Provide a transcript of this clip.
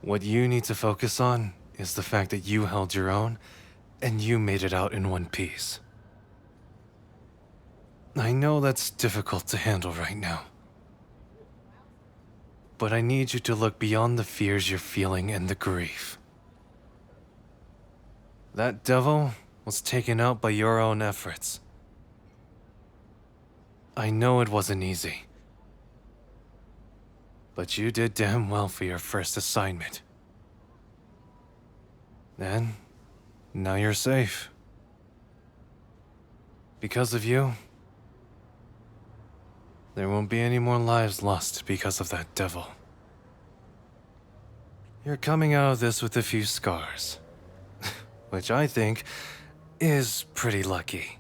What you need to focus on is the fact that you held your own, and you made it out in one piece. I know that's difficult to handle right now. But I need you to look beyond the fears you're feeling and the grief. That devil was taken out by your own efforts. I know it wasn't easy. But you did damn well for your first assignment. And now you're safe. Because of you, there won't be any more lives lost because of that devil. You're coming out of this with a few scars, which I think is pretty lucky.